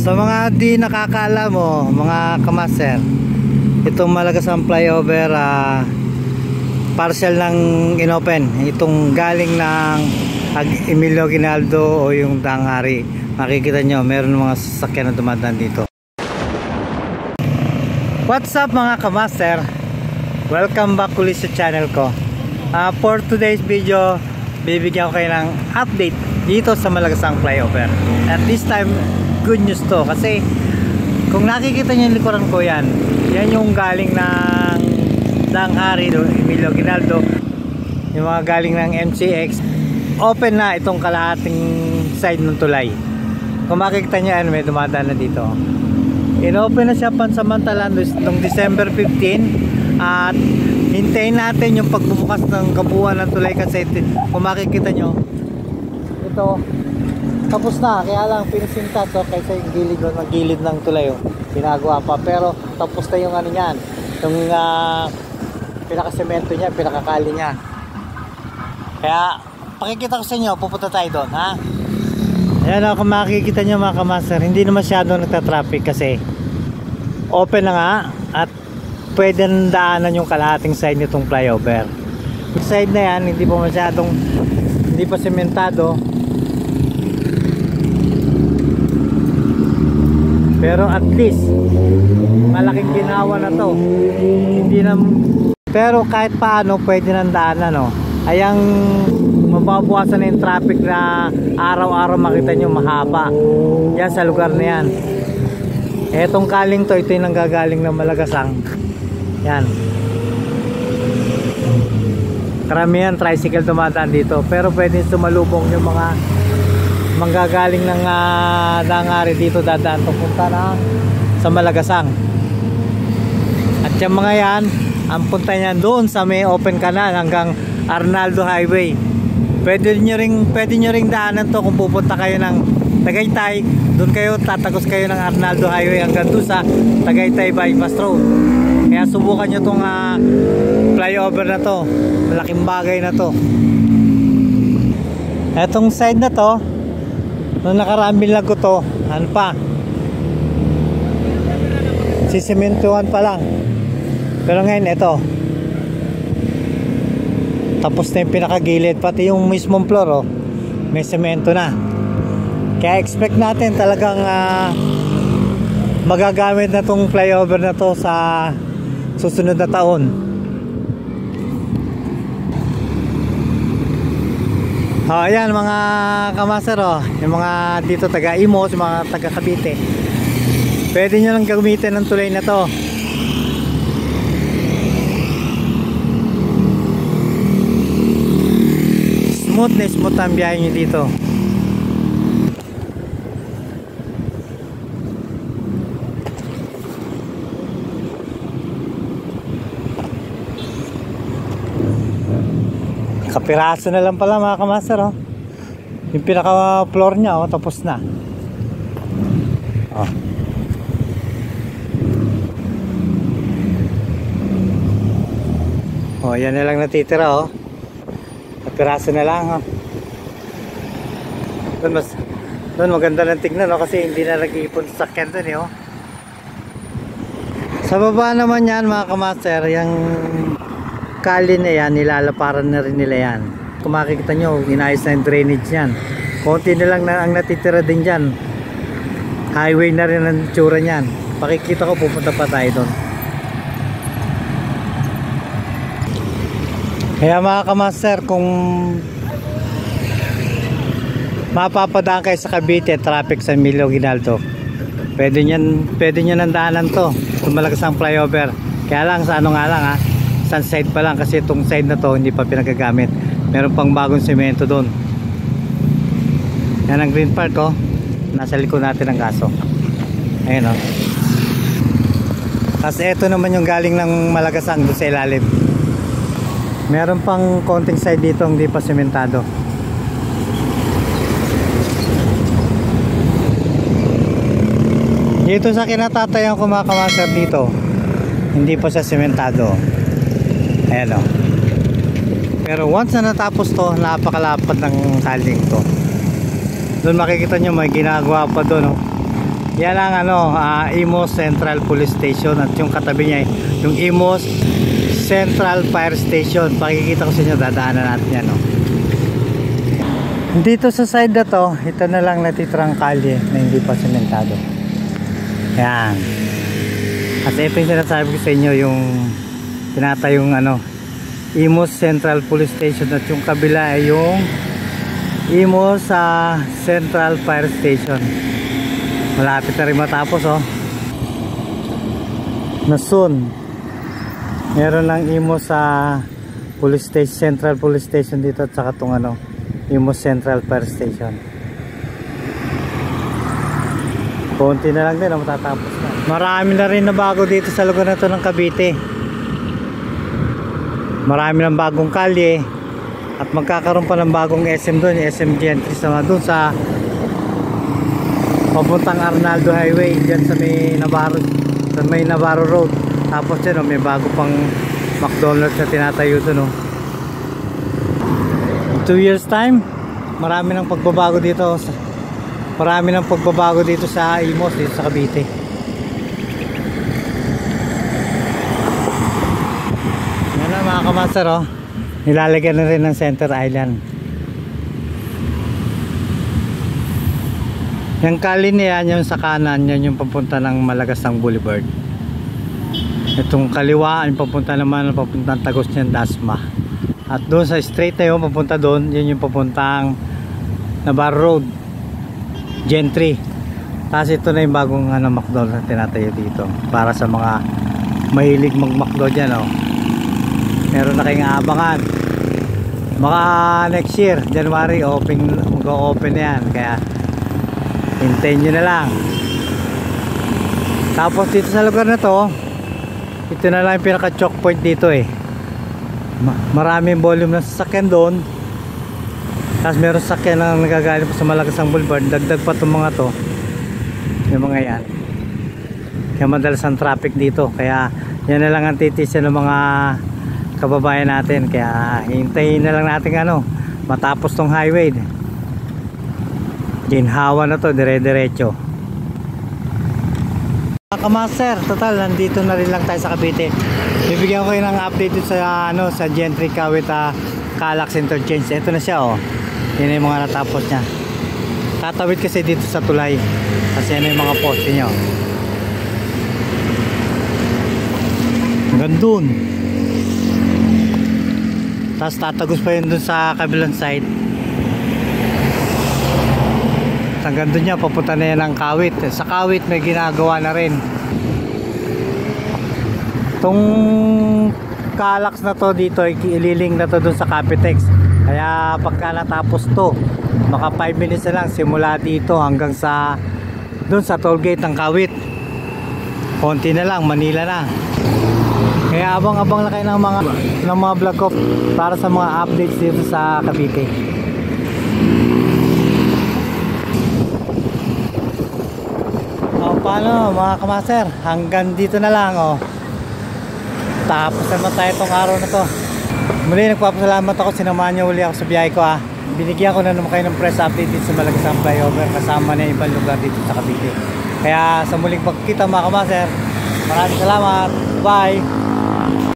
Sa mga di nakakaalam mo, mga kamaster, itong Malagasang flyover, partial ng inopen. Itong galing ng Emilio Aguinaldo o yung Dangari. Makikita nyo, meron mga sasakyan na dumadaan dito. What's up mga kamaster? Welcome back ulit sa channel ko. For today's video, bibigyan ko kayo ng update dito sa Malagasang flyover. At this time, good news to, kasi kung nakikita nyo yung likuran ko, yan yung galing ng Dangari, Emilio Aguinaldo, yung mga galing ng MCX. Open na itong kalahating side ng tulay. Kung makikita nyo yan, may dumadaan na dito. In-open na siya pansamantala noong December 15, at hintayin natin yung pagbubukas ng kabuuan ng tulay, kasi kung makikita nyo, ito tapos na, kaya lang pinisinta to kaysa yung gilid ng tulay, ginagawa pa, pero tapos na yung ano niyan, yung pinakasemento niya, pinakakali niya. Kaya pakikita ko sa inyo, pupunta tayo doon, ha. Ayan o, kung makikita nyo mga kamaster, hindi na masyado nagtatraffic kasi open na nga, at pwede daanan yung kalahating side nitong flyover. Yung side na yan, hindi pa sementado, pero at least malaking ginawa na to. Hindi na, pero kahit paano pwede nang daanan, no. Ayang mababawasan na yung traffic na araw-araw makita nyo mahaba yan sa lugar na yan. Etong kaling to, ito yung nanggagaling ng Malagasang. Yan, karamihan tricycle dumadaan dito, pero pwede sumalubong yung mga manggagaling ng Dangari dito, dadaan pupunta na sa Malagasang. At yung mga yan, ang punta niyan doon sa may open canal hanggang Arnaldo Highway. Pwede nyo ring daanan to kung pupunta kayo ng Tagaytay. Doon kayo, tatagos kayo ng Arnaldo Highway hanggang doon sa Tagaytay Bypass Road. Kaya subukan nyo tong flyover na to. Malaking bagay na to. Etong side na to, nung nakaraan binlag ko to, ano pa, sisimentuhan pa lang. Pero ngayon ito, tapos na yung pinakagilid, pati yung mismong floor, may semento na. Kaya expect natin talagang magagamit na tong flyover na to sa susunod na taon. Ayan mga kamaster, yung mga dito taga Imos, yung mga taga Cavite, pwede nyo lang gamitin ng tulay na to. Smooth na smooth ang biyahe nyo dito. Kapiraso na lang pala mga kamaster, yung pinaka floor nya, tapos na. Yan na lang natitira, kapiraso na lang, doon maganda lang tignan, kasi hindi na nag-iipon sa sakyan doon, Sa baba naman yan mga kamaster, yung kali na yan, nilalaparan na rin nila yan. Kung makikita nyo, inayos na yung drainage yan. Konti na lang ang natitira din dyan. Highway na rin ang tsura nyan. Pakikita ko, pupunta pa tayo doon. Kaya mga kamaster, kung mapapadaan kayo sa Cavite, traffic sa Emilio Aguinaldo, pwede nyo nandaanan to, itong Malagasang flyover. Kaya lang sa ano nga lang, sun side pa lang, kasi itong side na to hindi pa pinagagamit. Meron pang bagong semento doon. Yan ang green part, nasa likod natin ang gaso. Ayun, tapos ito naman yung galing ng Malagasang doon sa ilalim. Meron pang konting side dito hindi pa sementado. Dito sa kinatatayan ko mga kamaster, dito hindi pa siya sementado. Ayan, pero once na natapos to, napakalapad ng kaling to. Doon makikita nyo may ginagawa pa doon, Yan ang ano, Imus Central Police Station, at yung katabi niya yung Imus Central Fire Station. Pakikita ko sa inyo, dadaanan natin yan, no? Dito sa side na to, ito na lang natitirang kalye na hindi pa sementado. Yan. At ito yung sinasabi ko sa inyo, yung tinatayong ano, Imus Central Police Station, at yung kabila ay yung Imus Central Fire Station. Malapit na rin matapos, oh. Na soon meron lang Imus Police Station, Central Police Station dito, at saka itong ano, Imus Central Fire Station. Konti na lang din na matatapos na. Marami na rin na bago dito sa lugar na to ng Cavite. Marami ng bagong kalye, at magkakaroon pa ng bagong SM doon, yung SM Gentry sama doon sa papuntang Arnaldo Highway, dyan sa may Navarro Road. Tapos dyan, may bago pang McDonald's na tinatayo doon, oh. In 2 years time, marami ng pagbabago dito. Marami ng pagbabago dito sa Imus, dito sa Cavite. Yan na mga kamaster, oh. Nilalagyan na rin ng center island. Yung kali niya, yung sa kanan, yan yung papunta ng Malagasang Boulevard. Itong kaliwa, yung papunta naman, papuntang Tagos niyan, Dasma. At doon sa straight na yun, papunta doon, yun yung papuntang Navarro Road, Gentry. Tapos ito na yung bagong ano, McDonald's na tinatayo dito, para sa mga mahilig mag-McDo dyan, oh. Meron na kayong aabangan. Baka next year, January, mag-open na yan. Kaya hintayin nyo na lang. Tapos dito sa lugar na to, ito na lang yung pinaka choke point dito, eh. Maraming volume ng sasakyan doon. Tapos meron sasakyan na nagagaling pa sa Malagasang Boulevard. Dagdag pa itong mga to, yung mga yan. Kaya madalas ang traffic dito. Kaya yan na lang ang titisin ng mga kababayan natin. Kaya hintayin na lang natin ano, matapos tong highway. Ginhawa na to, dire-diretso. Kamaster, total nandito na rin lang tayo sa Cavite. Bibigyan ko kayo ng update dito sa ano, sa Gentry Kawit Calax Interchange. Ito na siya, oh. Yan yung mga natapos niya. Tatawid kasi dito sa tulay, kasi yan yung mga poste niya, oh. Hanggang dun. Tapos tatagos pa yun dun sa kabilang side. Hanggang doon niya, papunta na yan ng Kawit. Sa Kawit may ginagawa na rin. Itong Calax na to dito, ililing na to doon sa Capitex. Kaya pagka natapos to, maka 5 minutes na lang simula dito hanggang sa doon sa tollgate ng Kawit. Konti na lang, Manila na. Kaya abang-abang na kayo ng mga vlog ko para sa mga updates dito sa Cavite. Paano mga kamaster, hanggang dito na lang, oh. Tapos naman tayo itong araw na to. Muli nagpapasalamat ako, sinamahan niyo uli ako sa biyahe ko, ah. Binigyan ko na naman kayo ng press update dito sa Malagasang flyover, kasama na ibang lugar dito sa Cavite. Kaya sa muling pagkita mga kamaster, maraming salamat, bye.